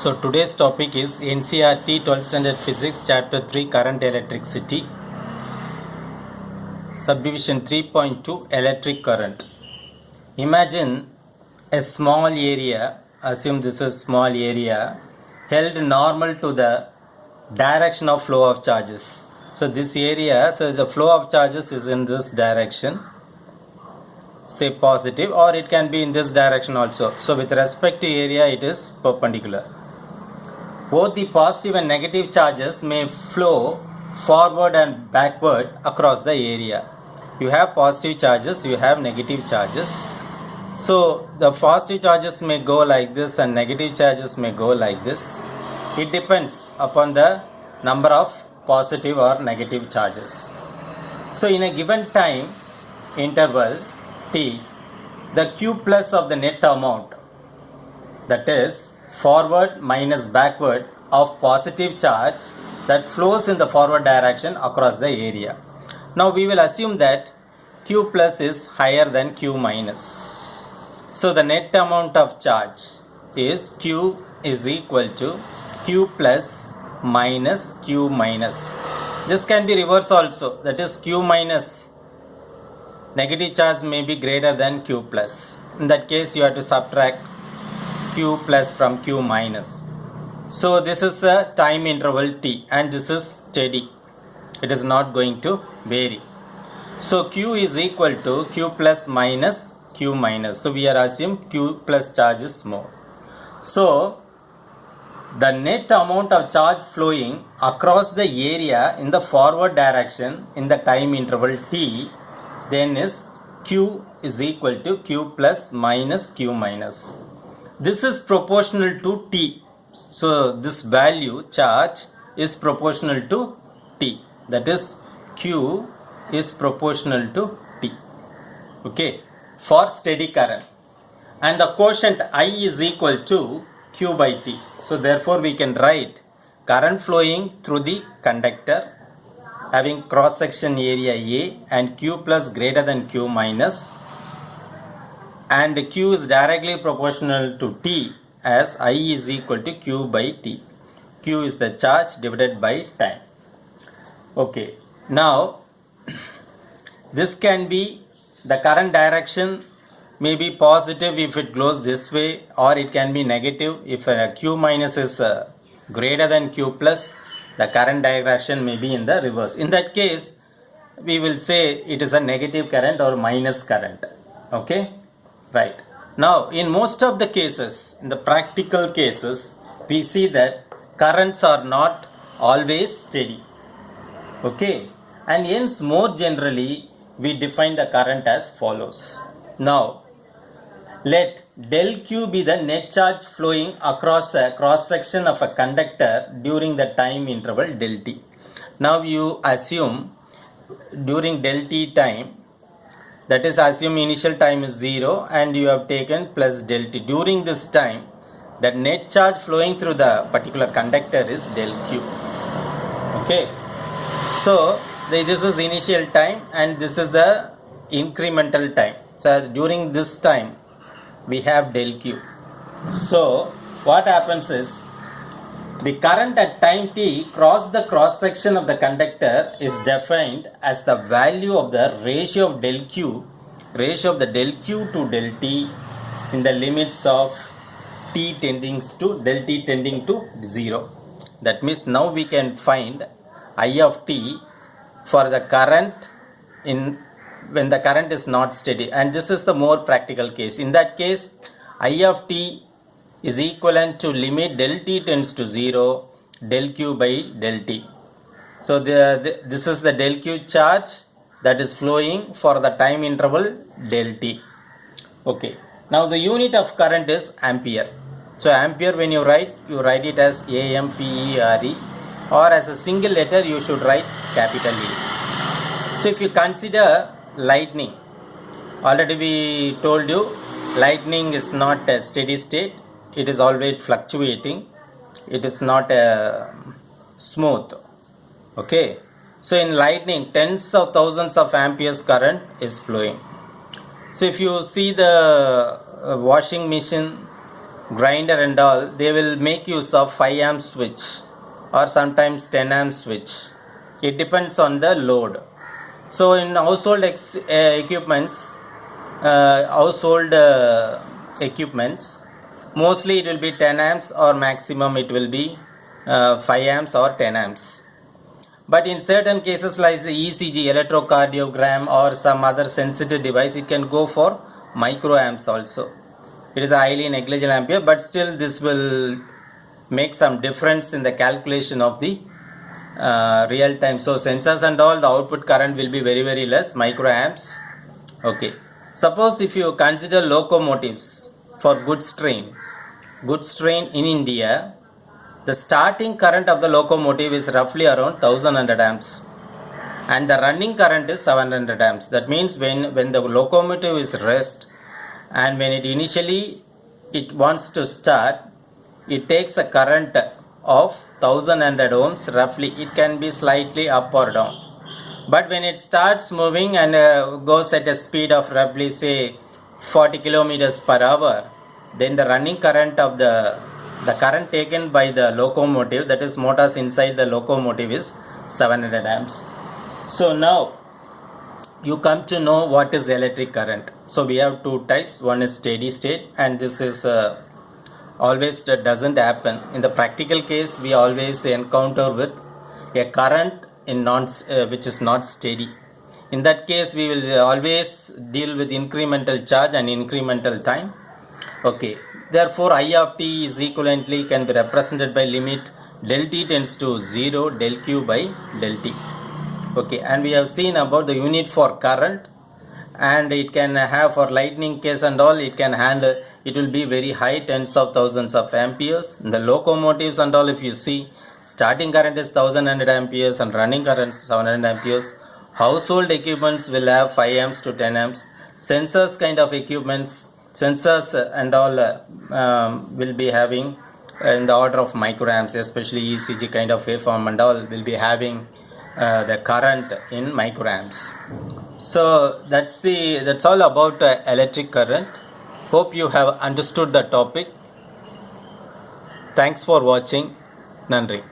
So today's topic is NCERT 12th Standard Physics Chapter 3 Current Electricity Subdivision 3.2 Electric Current. Imagine a small area, assume this is small area, held normal to the direction of flow of charges. So this area, so the flow of charges is in this direction, say positive, or it can be in this direction also. So with respect to area it is perpendicular. Both the positive and negative charges may flow forward and backward across the area. You have positive charges, you have negative charges. So the positive charges may go like this and negative charges may go like this. It depends upon the number of positive or negative charges. So in a given time interval t, the q plus of the net amount, that is forward minus backward of positive charge that flows in the forward direction across the area. Now we will assume that q plus is higher than q minus. So the net amount of charge is q is equal to q plus minus q minus. This can be reverse also, that is q minus negative charge may be greater than q plus. In that case you have to subtract q plus from q minus. So this is a time interval t and this is steady. It is not going to vary. So q is equal to q plus minus q minus. So we are assuming q plus charge is more. So the net amount of charge flowing across the area in the forward direction in the time interval t then is q is equal to q plus minus q minus. This is proportional to t. So this value charge is proportional to t. That is q is proportional to t. Okay. For steady current. And the quotient I is equal to q by t. So therefore we can write current flowing through the conductor having cross section area A and q plus greater than q minus, and q is directly proportional to t as I is equal to q by t. Q is the charge divided by time. Okay, now this can be the current direction may be positive if it goes this way, or it can be negative if q minus is greater than q plus. The current direction may be in the reverse. In that case we will say it is a negative current or minus current. Okay, right. Now in most of the cases, in the practical cases, we see that currents are not always steady. Okay, and hence more generally we define the current as follows. Now let del q be the net charge flowing across a cross section of a conductor during the time interval del t. Now you assume during del t time, that is assume initial time is 0 and you have taken plus del t. During this time the net charge flowing through the particular conductor is del q. Okay, so this is initial time and this is the incremental time. So during this time we have del q. So what happens is the current at time t cross the cross section of the conductor is defined as the value of the ratio of del q to del t in the limits of t tending to del t tending to 0. That means now we can find I of t for the current in when the current is not steady, and this is the more practical case. In that case I of t is equivalent to limit del t tends to 0 del q by del t. So this is the del q charge that is flowing for the time interval del t. Okay, now the unit of current is ampere. So ampere, when you write it as ampere, or as a single letter you should write capital A. So if you consider lightning, already we told you lightning is not a steady state, it is always fluctuating, it is not smooth. Okay, so in lightning tens of thousands of amperes current is flowing. So if you see the washing machine grinder and all, they will make use of 5 amp switch or sometimes 10 amp switch. It depends on the load. So in household equipments, mostly it will be 10 amps or maximum it will be 5 amps or 10 amps. But in certain cases like the ECG, electrocardiogram, or some other sensitive device, it can go for microamps also. It is a highly negligible ampere, but still this will make some difference in the calculation of the real time. So sensors and all, the output current will be very less, microamps. Okay. Suppose if you consider locomotives for goods train in India, the starting current of the locomotive is roughly around 1100 amps and the running current is 700 amps. That means when the locomotive is rest and when it wants to start, it takes a current of 1100 ohms roughly. It can be slightly up or down. But when it starts moving and goes at a speed of roughly say 40 kilometers per hour, then the running current of the current taken by the locomotive, that is motors inside the locomotive, is 700 amps. So now you come to know what is electric current. So we have two types. One is steady state, and this is always doesn't happen. In the practical case, we always encounter with a current in which is not steady. In that case, we will always deal with incremental charge and incremental time. Okay, therefore I of t is equivalently can be represented by limit del t tends to 0 del q by del t. Okay, and we have seen about the unit for current, and it can have for lightning case and all, it can handle, it will be very high, tens of thousands of amperes. In the locomotives and all, if you see, starting current is 1100 amperes and running current is 700 amperes. Household equipments will have 5 amps to 10 amps. Sensors kind of equipments, sensors and all will be having in the order of microamps, especially ECG kind of waveform and all will be having the current in microamps. So that's all about electric current. Hope you have understood the topic. Thanks for watching. Nandri.